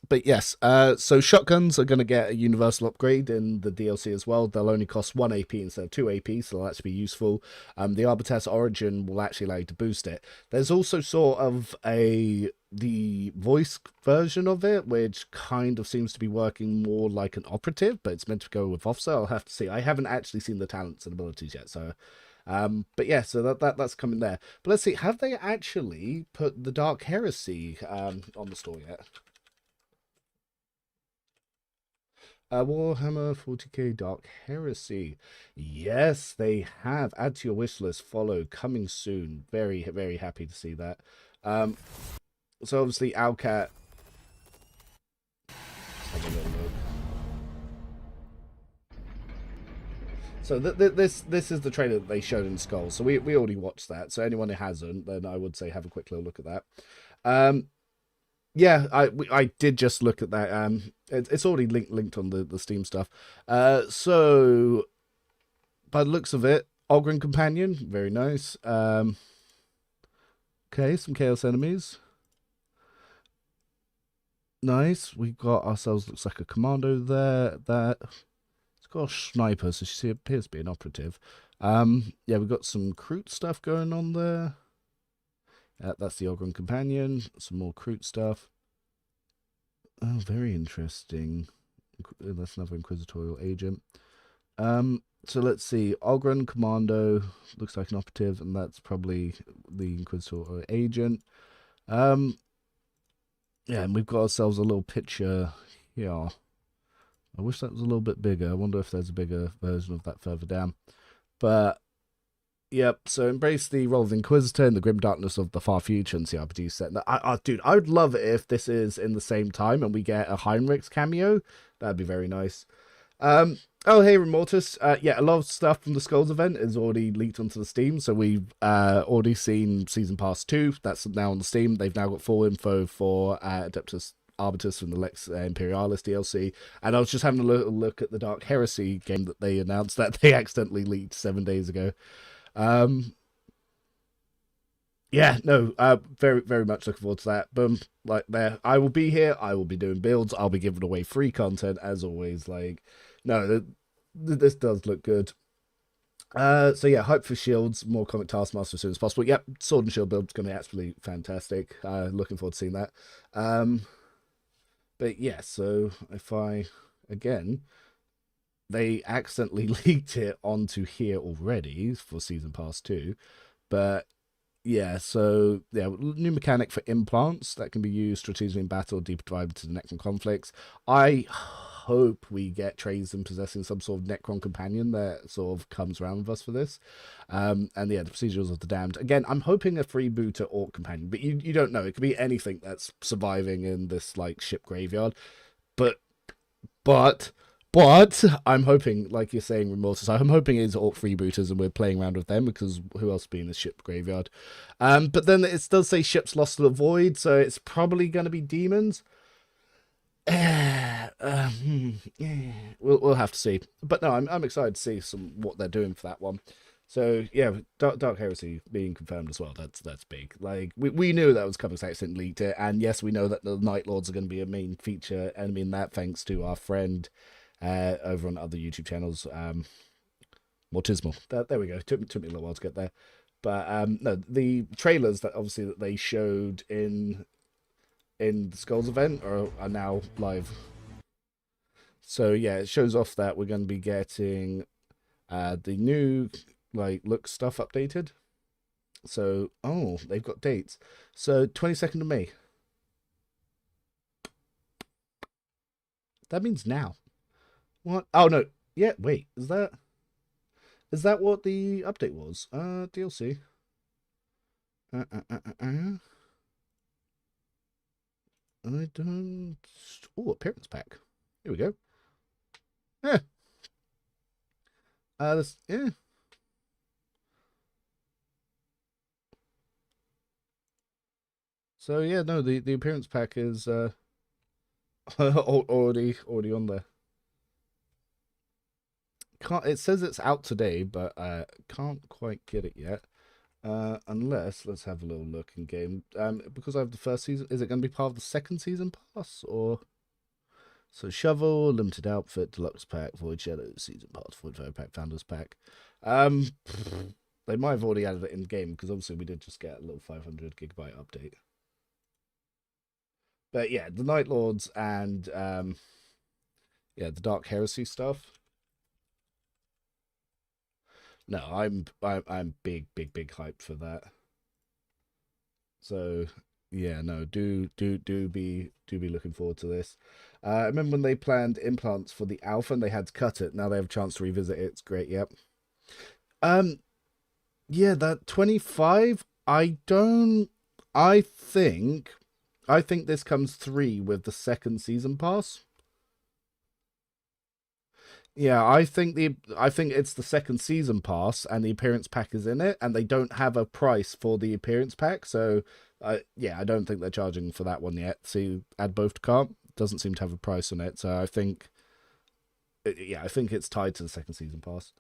But yes, so shotguns are going to get a universal upgrade in the DLC as well. They'll only cost 1 AP instead of 2 AP, so that'll actually be useful. The Arbitas Origin will actually allow you to boost it. There's also sort of the voice version of it, which kind of seems to be working more like an operative, but it's meant to go with officer. I'll have to see. I haven't actually seen the talents and abilities yet, so... but yeah, so that's coming there. But let's see, have they actually put the Dark Heresy on the store yet? Warhammer 40k Dark Heresy. Yes, they have. Add to your wish list. Follow. Coming soon. Very, very happy to see that. So obviously, Owlcat. Let's have a little look. So this is the trailer that they showed in Skulls. So we already watched that. So anyone who hasn't, then I would say have a quick little look at that. Yeah, I did just look at that. It's already linked on the Steam stuff. So by the looks of it, Ogryn Companion, very nice. Okay, some Chaos Enemies. Nice. We got ourselves, looks like a commando there. It's got a sniper, so she appears to be an operative. Yeah, we've got some Kroot stuff going on there. That's the Ogryn Companion. Some more Kroot stuff. Oh, very interesting. That's another Inquisitorial agent. So let's see. Ogryn Commando looks like an operative, and that's probably the Inquisitorial agent. Yeah, and we've got ourselves a little picture here. I wish that was a little bit bigger. I wonder if there's a bigger version of that further down. But, yep, so embrace the role of the Inquisitor in the grim darkness of the far future and CRPG set. Dude, I would love it if this is in the same time and we get a Heinrich's cameo. That'd be very nice. Oh, hey, Remortus. Yeah, a lot of stuff from the Skulls event is already leaked onto the Steam, so we've already seen Season Pass 2. That's now on the Steam. They've now got full info for Adeptus Arbitus from the Lex Imperialis DLC, and I was just having a little look at the Dark Heresy game that they announced that they accidentally leaked 7 days ago. Yeah, no, very, very much looking forward to that. Boom, like there, I will be here. I will be doing builds. I'll be giving away free content as always. Like, no, this does look good. So yeah, hype for shields, more comic Taskmaster as soon as possible. Yep, sword and shield build's going to be absolutely fantastic. Looking forward to seeing that. But yeah, so if again, they accidentally leaked it onto here already for Season Pass 2, but yeah, so yeah, new mechanic for implants that can be used strategically in battle, deeper dive into the Necron conflicts. I hope we get Trazyn possessing some sort of Necron companion that sort of comes around with us for this. And yeah, the procedures of the damned. Again, I'm hoping a freebooter orc companion, but you don't know. It could be anything that's surviving in this like ship graveyard. But I'm hoping, like you're saying, Remorsus, I'm hoping it's orc freebooters and we're playing around with them, because who else would be in the ship graveyard? But then it does say ships lost to the void, so it's probably going to be demons. We'll have to see. But no, I'm excited to see what they're doing for that one. So yeah, Dark Heresy being confirmed as well. That's big. Like we knew that was coming, Saxon leaked it, and yes, we know that the Night Lords are going to be a main feature enemy in that, thanks to our friend over on other YouTube channels, Mortismal. There we go. Took me a little while to get there, but no, the trailers that obviously that they showed in the Skulls event are now live. So yeah, it shows off that we're going to be getting the new like look stuff updated. So they've got dates. So 22nd of May. That means now. What? Oh no. Yeah, wait. Is that what the update was? DLC. I don't. Oh, appearance pack. Here we go. Yeah. Yeah. So yeah, no, the appearance pack is already on there. It says it's out today, but can't quite get it yet. Unless, let's have a little look in game. Because I have the first season, is it going to be part of the second season pass, or? So Shovel, Limited Outfit, Deluxe Pack, Void Shadow, Season Pass, Void Fire Pack, Founders Pack. They might have already added it in game, because obviously we did just get a little 500 gigabyte update. But yeah, the Night Lords and yeah, the Dark Heresy stuff. No, I'm big hyped for that. So yeah, no, do be looking forward to this. I remember when they planned implants for the alpha and they had to cut it. Now they have a chance to revisit it. It's great. Yep. Yeah, that 25. I think this comes 3 with the second season pass. Yeah, I think it's the second season pass and the appearance pack is in it, and they don't have a price for the appearance pack. So, yeah, I don't think they're charging for that one yet. See, add both to cart doesn't seem to have a price on it. So I think, yeah, I think it's tied to the second season pass.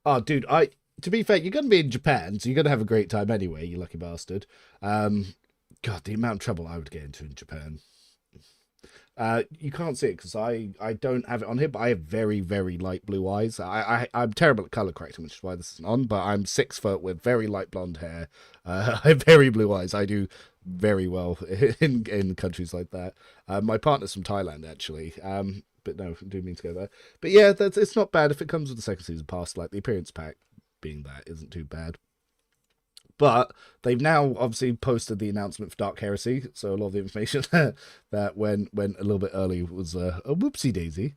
Oh, dude, to be fair, you're gonna be in Japan, so you're gonna have a great time anyway. You lucky bastard. God, the amount of trouble I would get into in Japan. You can't see it because I don't have it on here, but I have very, very light blue eyes. I'm terrible at color correcting, which is why this isn't on, but I'm 6 foot with very light blonde hair. I have very blue eyes. I do very well in countries like that. My partner's from Thailand, actually. But no, I do mean to go there. But yeah, it's not bad if it comes with the second season pass, like the appearance pack being that isn't too bad. But they've now obviously posted the announcement for Dark Heresy, so a lot of the information that went a little bit early was a whoopsie daisy.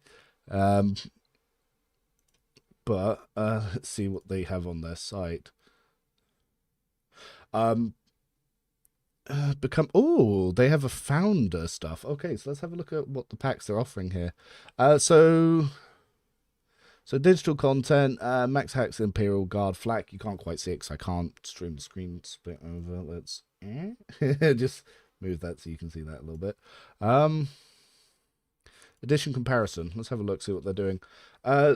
But let's see what they have on their site. They have a founder stuff. Okay, so let's have a look at what the packs they're offering here. So digital content, Max Hacks Imperial Guard Flak. You can't quite see it because I can't stream the screen split over. Let's just move that so you can see that a little bit. Edition comparison. Let's have a look, see what they're doing.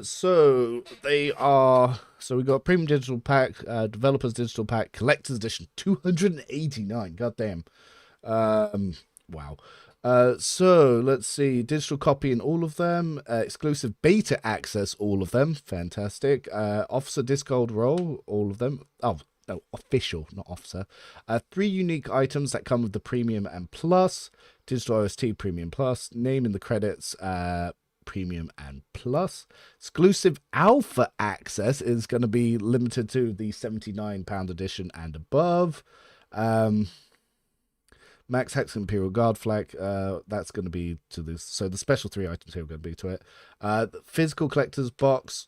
So we got Premium Digital Pack, Developers Digital Pack, Collector's Edition, 289. Goddamn. Wow. So let's see, digital copy in all of them, exclusive beta access, all of them, fantastic. Officer Discard roll, all of them. Oh no, official, not officer. 3 unique items that come with the premium and plus, digital OST premium plus, name in the credits, premium and plus. Exclusive alpha access is going to be limited to the £79 edition and above. Max Hex Imperial Guard Flag, that's going to be to this. So the special 3 items here are going to be to it. The physical collector's box,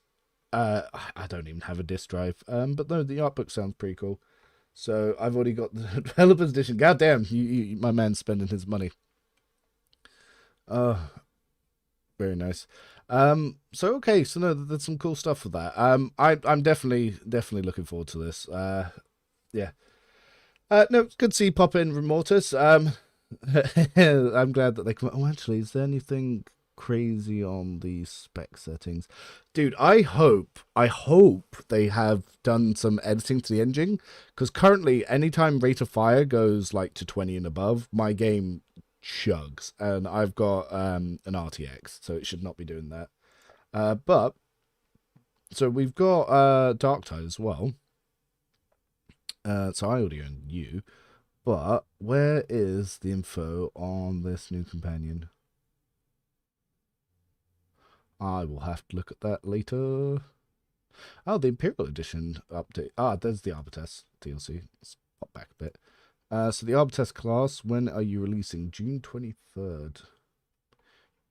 I don't even have a disc drive, but no, the art book sounds pretty cool. So I've already got the developer's edition. God damn, my man's spending his money. Very nice. So okay, so no, there's some cool stuff for that. I'm definitely looking forward to this. Yeah. No, it's good to see you pop in, Remortus. I'm glad that they come. Oh, actually, is there anything crazy on the spec settings? Dude, I hope they have done some editing to the engine, because currently, anytime rate of fire goes like to 20 and above, my game chugs, and I've got an RTX, so it should not be doing that. But so we've got Dark Tide as well. So I already own you, but where is the info on this new companion? I will have to look at that later. Oh, the Imperial Edition update. There's the Arbites DLC. Let's pop back a bit. So the Arbites class, when are you releasing? June 23rd.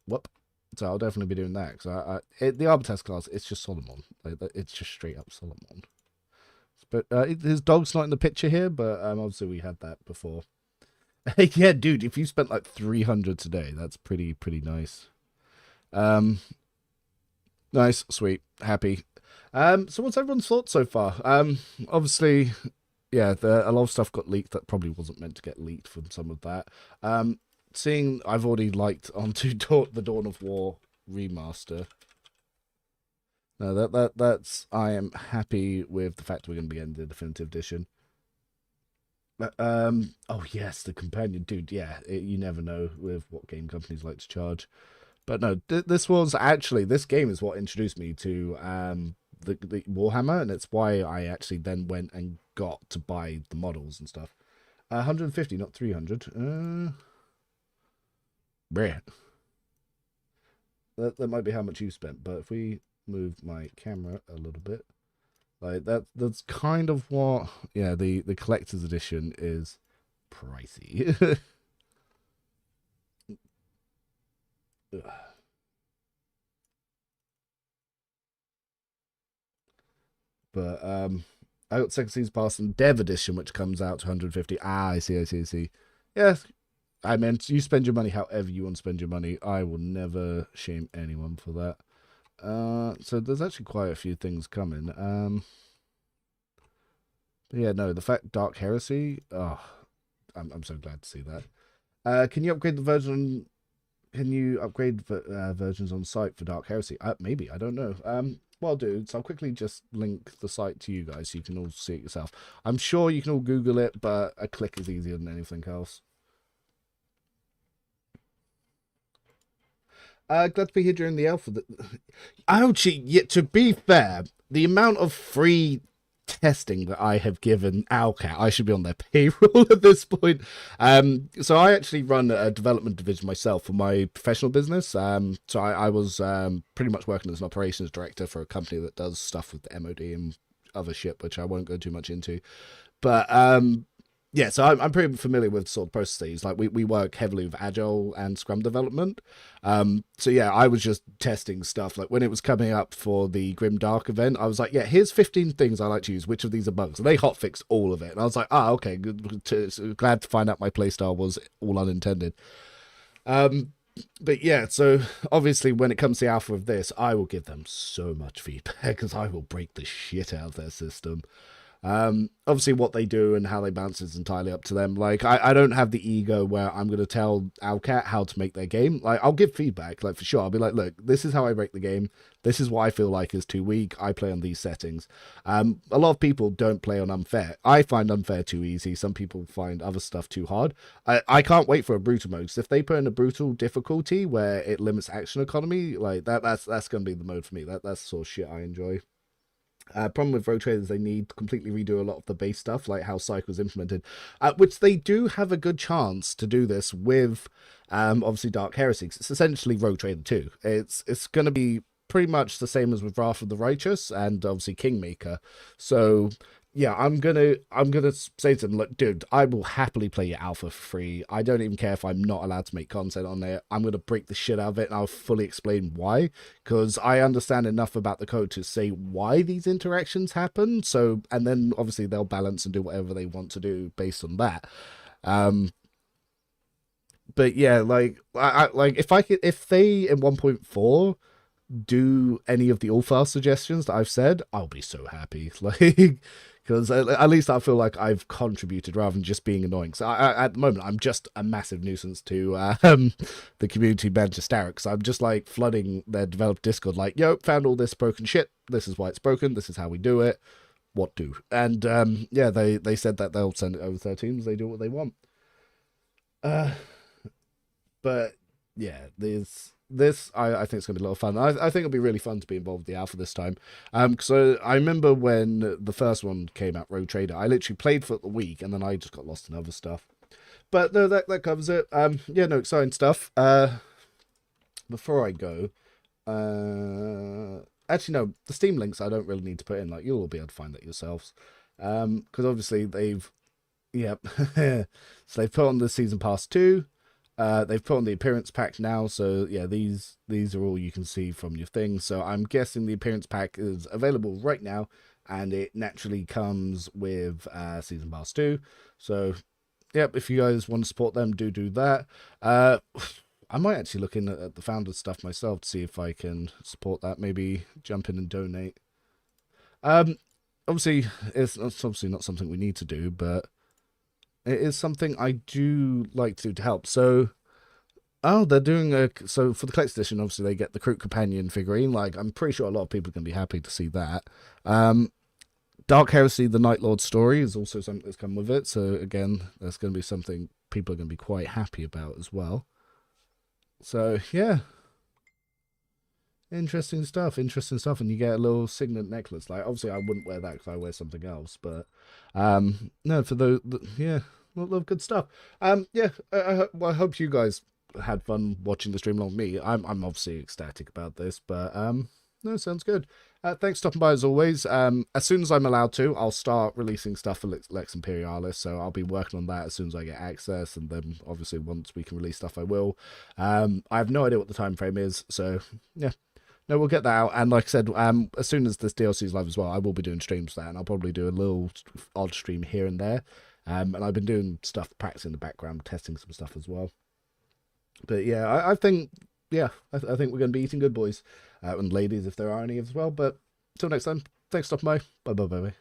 What? So I'll definitely be doing that, because the Arbites class, it's just Solomon. It's just straight up Solomon. But his dog's not in the picture here, but obviously we had that before. Yeah, dude, if you spent like 300 today, that's pretty nice. Nice, sweet, happy. So what's everyone's thoughts so far? Obviously, yeah, a lot of stuff got leaked that probably wasn't meant to get leaked from some of that. Seeing I've already liked onto the Dawn of War remaster. No, that's I am happy with the fact we're going to be getting the definitive edition. Oh yes, the companion, dude. Yeah, you never know with what game companies like to charge. But no, this game is what introduced me to the Warhammer, and it's why I actually then went and got to buy the models and stuff. 150, not 300. Bleh. That might be how much you spent, but if we move my camera a little bit, like that's kind of what, yeah, the collector's edition is pricey. But I got Second Season Pass and Dev Edition, which comes out to 150. I see. Yeah, I meant you spend your money however you want to spend your money. I will never shame anyone for that. So there's actually quite a few things coming. But yeah, no, the fact Dark Heresy. Oh, I'm so glad to see that. Can you upgrade the version? Can you upgrade versions on site for Dark Heresy? Maybe, I don't know. Well, dude, so I'll quickly just link the site to you guys so you can all see it yourself. I'm sure you can all Google it, but a click is easier than anything else. Glad to be here during the alpha. Ouchie, yet to be fair, the amount of free testing that I have given Owlcat, I should be on their payroll at this point. So I actually run a development division myself for my professional business. So I was pretty much working as an operations director for a company that does stuff with the MOD and other shit, which I won't go too much into. But yeah, so I'm pretty familiar with sort of processes. Like we work heavily with Agile and Scrum development. So yeah, I was just testing stuff. Like when it was coming up for the Grim Dark event, I was like, yeah, here's 15 things I like to use. Which of these are bugs? And they hotfixed all of it. And I was like, okay, good. Glad to find out my playstyle was all unintended. But yeah, so obviously when it comes to the alpha of this, I will give them so much feedback because I will break the shit out of their system. Obviously what they do and how they bounce is entirely up to them. Like I don't have the ego where I'm going to tell Owlcat how to make their game. Like I'll give feedback, like for sure. I'll be like, look, this is how I break the game. This is what I feel like is too weak. I play on these settings. A lot of people don't play on unfair. I find unfair too easy. Some people find other stuff too hard. I can't wait for a brutal mode. So if they put in a brutal difficulty where it limits action economy, like that's going to be the mode for me. That's the sort of shit I enjoy. Problem with Rogue Traders, they need to completely redo a lot of the base stuff, like how Cycle's implemented, which they do have a good chance to do this with, obviously, Dark Heresy. It's essentially Rogue Trader 2. It's going to be pretty much the same as with Wrath of the Righteous and obviously Kingmaker. So yeah, I'm gonna say to them, look, dude, I will happily play your alpha for free. I don't even care if I'm not allowed to make content on there. I'm gonna break the shit out of it, and I'll fully explain why, because I understand enough about the code to say why these interactions happen. So, and then obviously they'll balance and do whatever they want to do based on that. But yeah, like if they in 1.4 do any of the all-fast suggestions that I've said, I'll be so happy. Like, because at least I feel like I've contributed rather than just being annoying. So at the moment, I'm just a massive nuisance to the community manager Starrett, because I'm just like flooding their developer Discord, like, yo, found all this broken shit. This is why it's broken. This is how we do it. What do? And yeah, they said that they'll send it over to their teams. They do what they want. But yeah, this I think it's going to be a lot of fun. I think it'll be really fun to be involved with the alpha this time. So I remember when the first one came out, Rogue Trader, I literally played for the week and then I just got lost in other stuff. But no, that covers it. Yeah, no, exciting stuff. Before I go, actually no, the Steam links I don't really need to put in. Like you'll all be able to find that yourselves. Because obviously they've, yep, so they've put on the Season Pass 2. They've put on the appearance pack now, so yeah, these are all you can see from your thing. So I'm guessing the appearance pack is available right now, and it naturally comes with Season Pass 2. So, yep, if you guys want to support them, do that. I might actually look in at the Founders stuff myself to see if I can support that. Maybe jump in and donate. Obviously, it's obviously not something we need to do, but it is something I do like to do to help. So, they're doing so for the collector's edition, obviously they get the Crew Companion figurine. Like, I'm pretty sure a lot of people are going to be happy to see that. Dark Heresy, the Night Lord story is also something that's come with it. So again, that's going to be something people are going to be quite happy about as well. So yeah. Interesting stuff, and you get a little signet necklace. Like, obviously I wouldn't wear that because I wear something else, but no, for yeah, a lot of good stuff. Yeah, I hope you guys had fun watching the stream along with me. I'm obviously ecstatic about this, but no, sounds good. Thanks for stopping by as always. As soon as I'm allowed to, I'll start releasing stuff for Lex Imperialis, so I'll be working on that as soon as I get access, and then obviously once we can release stuff I will. I have no idea what the time frame is, so yeah. No, we'll get that out, and like I said, as soon as this DLC is live as well, I will be doing streams for that, and I'll probably do a little odd stream here and there, And I've been doing stuff, practicing in the background, testing some stuff as well. But yeah, I think, yeah, I think we're going to be eating good, boys. And ladies, if there are any as well. But until next time, thanks for stopping by. Bye.